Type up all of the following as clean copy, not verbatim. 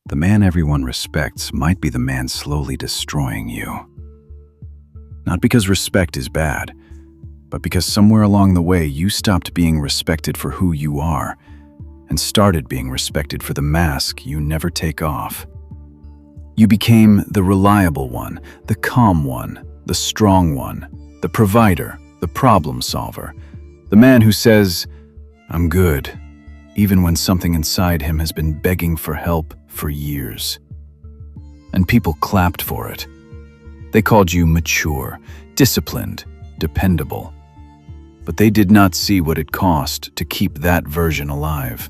The man everyone respects might be the man slowly destroying you. Not because respect is bad, but because somewhere along the way you stopped being respected for who you are and started being respected for the mask you never take off. You became the reliable one, the calm one, the strong one, the provider, the problem solver, the man who says, "I'm good," even when something inside him has been begging for help for years. And people clapped for it. They called you mature, disciplined, dependable. But they did not see what it cost to keep that version alive.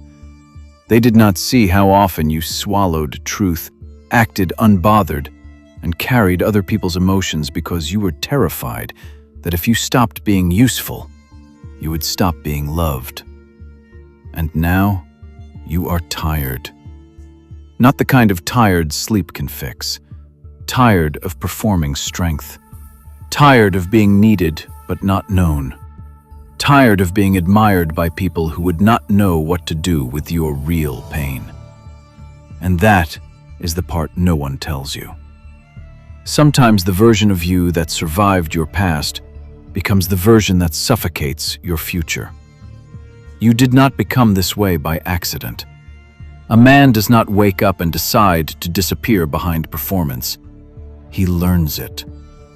They did not see how often you swallowed truth, acted unbothered, and carried other people's emotions because you were terrified that if you stopped being useful, you would stop being loved. And now, you are tired. Not the kind of tired sleep can fix. Tired of performing strength. Tired of being needed but not known. Tired of being admired by people who would not know what to do with your real pain. And that is the part no one tells you. Sometimes the version of you that survived your past becomes the version that suffocates your future. You did not become this way by accident. A man does not wake up and decide to disappear behind performance. He learns it,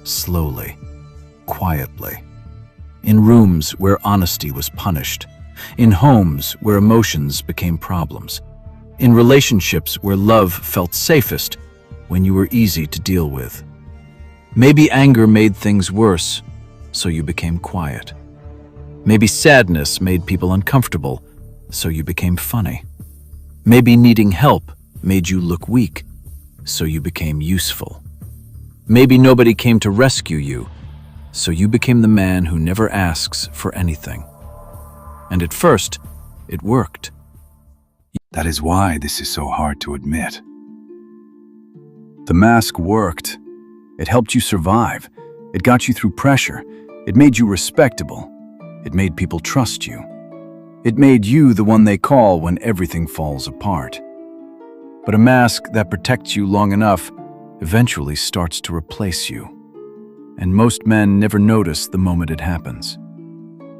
slowly, quietly. In rooms where honesty was punished. In homes where emotions became problems. In relationships where love felt safest when you were easy to deal with. Maybe anger made things worse, so you became quiet. Maybe sadness made people uncomfortable, so you became funny. Maybe needing help made you look weak, so you became useful. Maybe nobody came to rescue you, so you became the man who never asks for anything. And at first, it worked. That is why this is so hard to admit. The mask worked. It helped you survive. It got you through pressure. It made you respectable. It made people trust you. It made you the one they call when everything falls apart. But a mask that protects you long enough eventually starts to replace you. And most men never notice the moment it happens.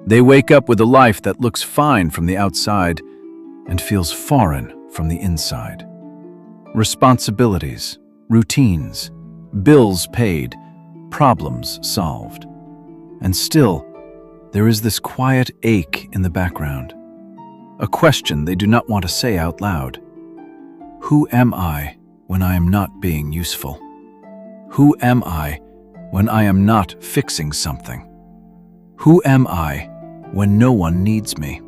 They wake up with a life that looks fine from the outside and feels foreign from the inside. Responsibilities, routines, bills paid, problems solved. And still, there is this quiet ache in the background. A question they do not want to say out loud. Who am I when I am not being useful? Who am I when I am not fixing something? Who am I when no one needs me?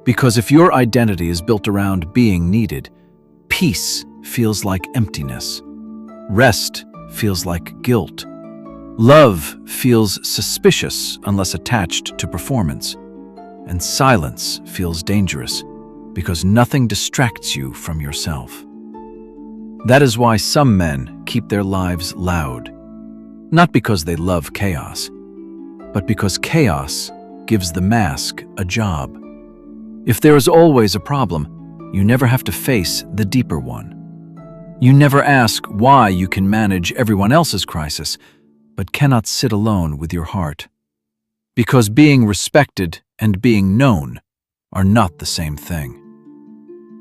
Because if your identity is built around being needed, peace feels like emptiness. Rest feels like guilt. Love feels suspicious unless attached to performance. And silence feels dangerous because nothing distracts you from yourself. That is why some men keep their lives loud. Not because they love chaos, but because chaos gives the mask a job. If there is always a problem, you never have to face the deeper one. You never ask why you can manage everyone else's crisis, but cannot sit alone with your heart. Because being respected and being known are not the same thing.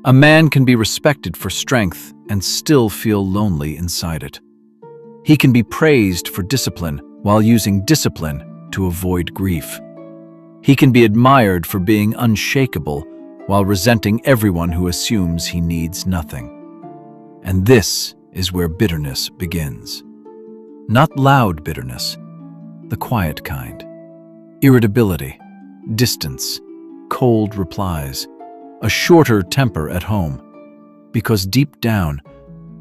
A man can be respected for strength and still feel lonely inside it. He can be praised for discipline while using discipline to avoid grief. He can be admired for being unshakable while resenting everyone who assumes he needs nothing. And this is where bitterness begins. Not loud bitterness, the quiet kind. Irritability, distance, cold replies, a shorter temper at home. Because deep down,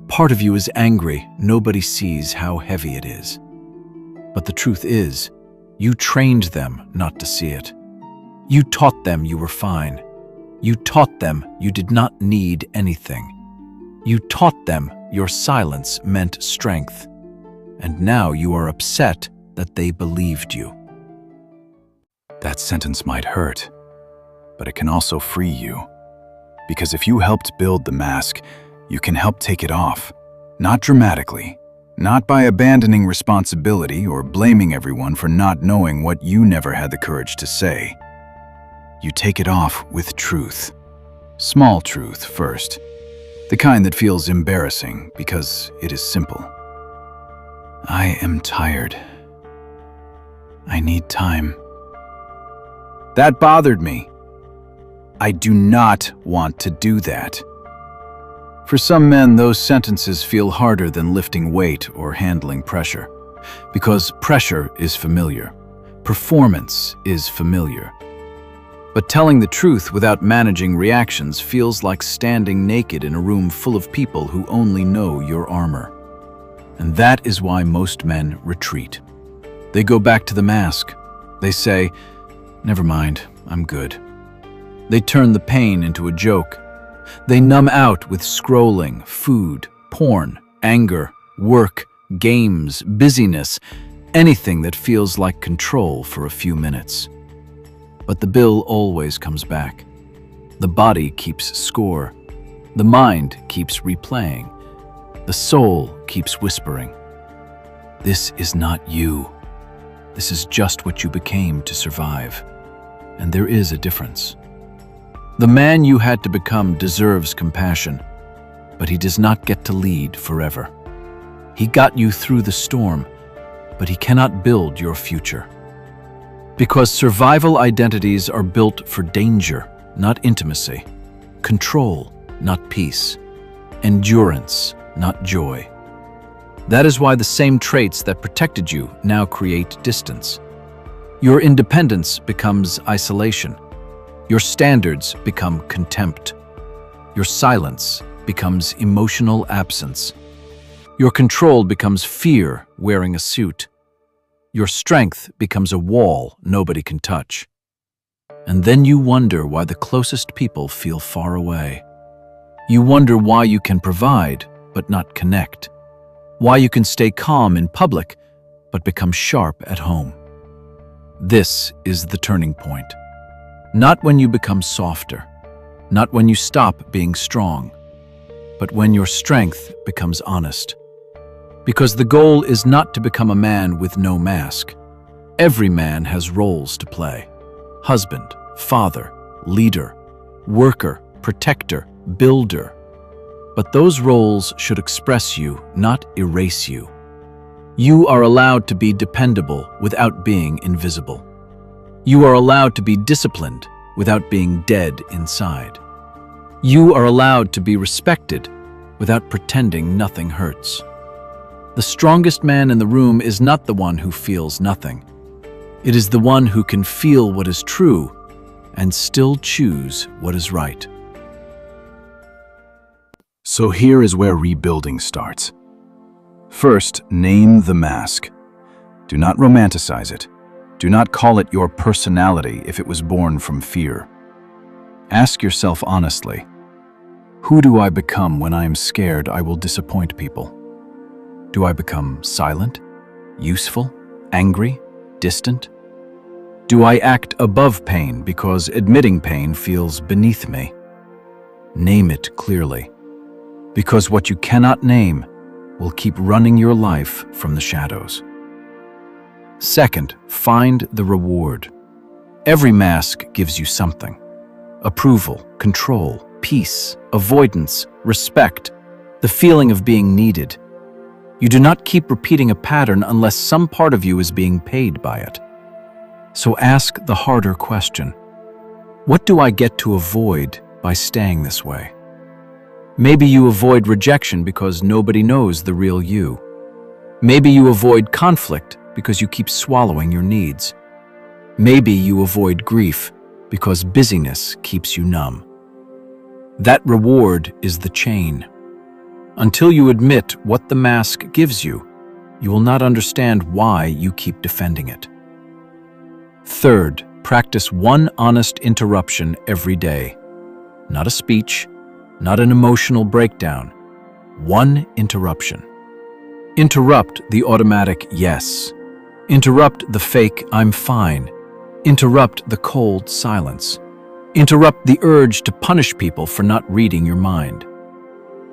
part of you is angry, nobody sees how heavy it is. But the truth is, you trained them not to see it. You taught them you were fine. You taught them you did not need anything. You taught them your silence meant strength. And now you are upset that they believed you. That sentence might hurt, but it can also free you. Because if you helped build the mask, you can help take it off. Not dramatically, not by abandoning responsibility or blaming everyone for not knowing what you never had the courage to say. You take it off with truth. Small truth first, the kind that feels embarrassing because it is simple. I am tired. I need time. That bothered me. I do not want to do that. For some men, those sentences feel harder than lifting weight or handling pressure, because pressure is familiar. Performance is familiar. But telling the truth without managing reactions feels like standing naked in a room full of people who only know your armor. And that is why most men retreat. They go back to the mask. They say, "Never mind, I'm good." They turn the pain into a joke. They numb out with scrolling, food, porn, anger, work, games, busyness, anything that feels like control for a few minutes. But the bill always comes back. The body keeps score. The mind keeps replaying. The soul keeps whispering. This is not you. This is just what you became to survive. And there is a difference. The man you had to become deserves compassion, but he does not get to lead forever. He got you through the storm, but he cannot build your future. Because survival identities are built for danger, not intimacy. Control, not peace. Endurance, not joy. That is why the same traits that protected you now create distance. Your independence becomes isolation. Your standards become contempt. Your silence becomes emotional absence. Your control becomes fear wearing a suit. Your strength becomes a wall nobody can touch. And then you wonder why the closest people feel far away. You wonder why you can provide but not connect. Why you can stay calm in public but become sharp at home. This is the turning point. Not when you become softer, not when you stop being strong, but when your strength becomes honest. Because the goal is not to become a man with no mask. Every man has roles to play. Husband, father, leader, worker, protector, builder. But those roles should express you, not erase you. You are allowed to be dependable without being invisible. You are allowed to be disciplined without being dead inside. You are allowed to be respected without pretending nothing hurts. The strongest man in the room is not the one who feels nothing. It is the one who can feel what is true and still choose what is right. So here is where rebuilding starts. First, name the mask. Do not romanticize it. Do not call it your personality if it was born from fear. Ask yourself honestly, who do I become when I am scared I will disappoint people? Do I become silent, useful, angry, distant? Do I act above pain because admitting pain feels beneath me? Name it clearly, because what you cannot name will keep running your life from the shadows. Second, find the reward. Every mask gives you something. Approval, control, peace, avoidance, respect, the feeling of being needed. You do not keep repeating a pattern unless some part of you is being paid by it. So ask the harder question. What do I get to avoid by staying this way? Maybe you avoid rejection because nobody knows the real you. Maybe you avoid conflict because you keep swallowing your needs. Maybe you avoid grief because busyness keeps you numb. That reward is the chain. Until you admit what the mask gives you, you will not understand why you keep defending it. Third, practice one honest interruption every day. Not a speech, not an emotional breakdown. One interruption. Interrupt the automatic yes. Interrupt the fake "I'm fine." Interrupt the cold silence. Interrupt the urge to punish people for not reading your mind.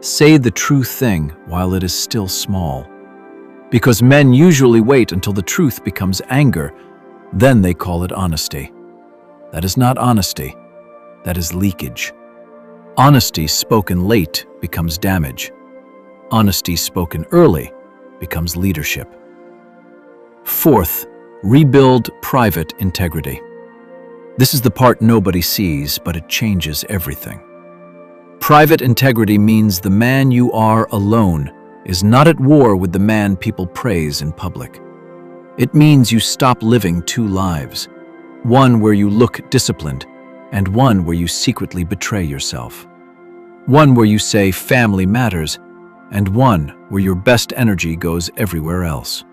Say the true thing while it is still small. Because men usually wait until the truth becomes anger, then they call it honesty. That is not honesty, that is leakage. Honesty spoken late becomes damage. Honesty spoken early becomes leadership. Fourth, rebuild private integrity. This is the part nobody sees, but it changes everything. Private integrity means the man you are alone is not at war with the man people praise in public. It means you stop living two lives, one where you look disciplined and one where you secretly betray yourself. One where you say family matters and one where your best energy goes everywhere else.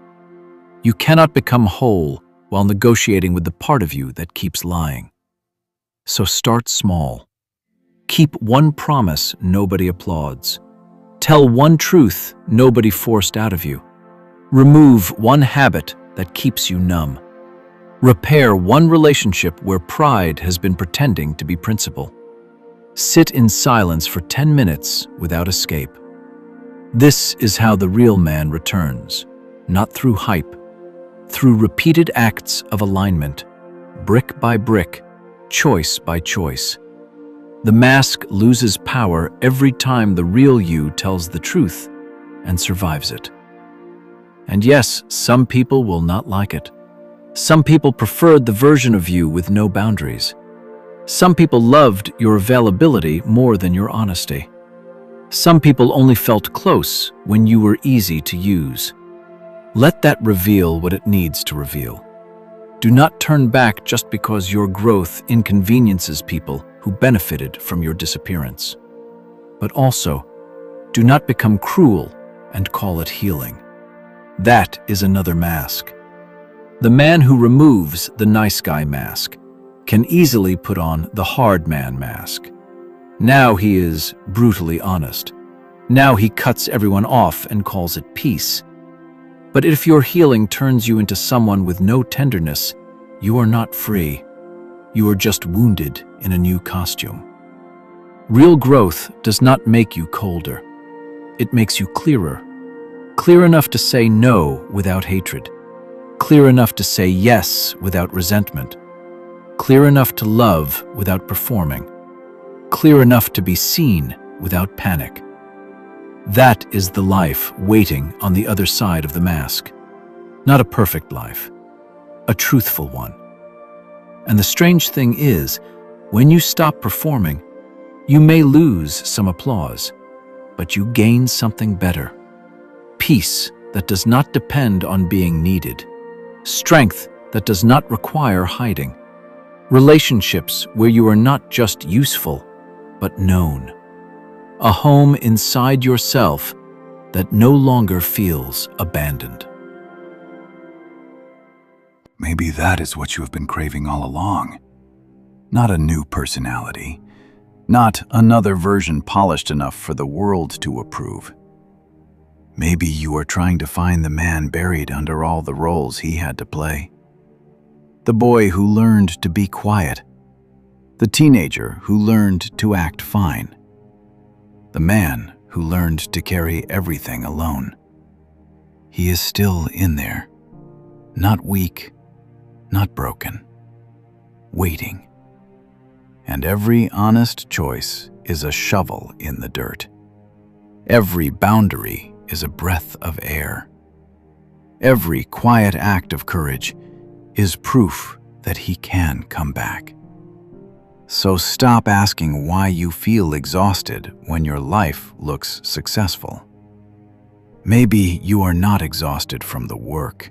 You cannot become whole while negotiating with the part of you that keeps lying. So start small. Keep one promise nobody applauds. Tell one truth nobody forced out of you. Remove one habit that keeps you numb. Repair one relationship where pride has been pretending to be principle. Sit in silence for 10 minutes without escape. This is how the real man returns, not through hype, through repeated acts of alignment, brick by brick, choice by choice. The mask loses power every time the real you tells the truth and survives it. And yes, some people will not like it. Some people preferred the version of you with no boundaries. Some people loved your availability more than your honesty. Some people only felt close when you were easy to use. Let that reveal what it needs to reveal. Do not turn back just because your growth inconveniences people who benefited from your disappearance. But also, do not become cruel and call it healing. That is another mask. The man who removes the nice guy mask can easily put on the hard man mask. Now he is brutally honest. Now he cuts everyone off and calls it peace. But if your healing turns you into someone with no tenderness, you are not free. You are just wounded in a new costume. Real growth does not make you colder. It makes you clearer. Clear enough to say no without hatred. Clear enough to say yes without resentment. Clear enough to love without performing. Clear enough to be seen without panic. That is the life waiting on the other side of the mask. Not a perfect life, a truthful one. And the strange thing is, when you stop performing, you may lose some applause, but you gain something better. Peace that does not depend on being needed. Strength that does not require hiding. Relationships where you are not just useful, but known. A home inside yourself that no longer feels abandoned. Maybe that is what you have been craving all along. Not a new personality. Not another version polished enough for the world to approve. Maybe you are trying to find the man buried under all the roles he had to play. The boy who learned to be quiet. The teenager who learned to act fine. The man who learned to carry everything alone. He is still in there, not weak, not broken, waiting. And every honest choice is a shovel in the dirt. Every boundary is a breath of air. Every quiet act of courage is proof that he can come back. So stop asking why you feel exhausted when your life looks successful. Maybe you are not exhausted from the work.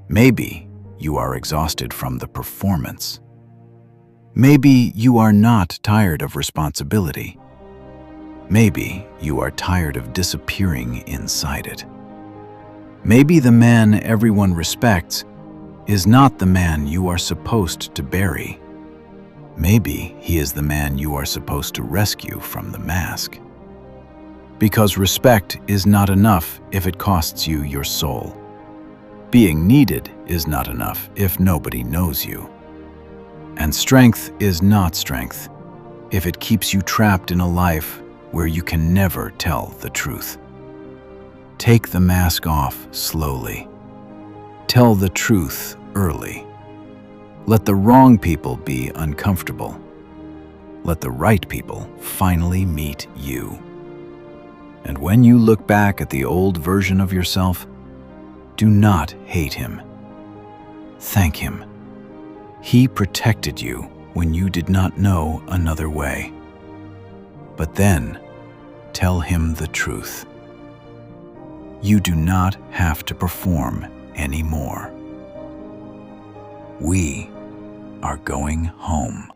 Maybe you are exhausted from the performance. Maybe you are not tired of responsibility. Maybe you are tired of disappearing inside it. Maybe the man everyone respects is not the man you are supposed to bury. Maybe he is the man you are supposed to rescue from the mask. Because respect is not enough if it costs you your soul. Being needed is not enough if nobody knows you. And strength is not strength if it keeps you trapped in a life where you can never tell the truth. Take the mask off slowly. Tell the truth early. Let the wrong people be uncomfortable. Let the right people finally meet you. And when you look back at the old version of yourself, do not hate him. Thank him. He protected you when you did not know another way. But then, tell him the truth. You do not have to perform anymore. We are going home.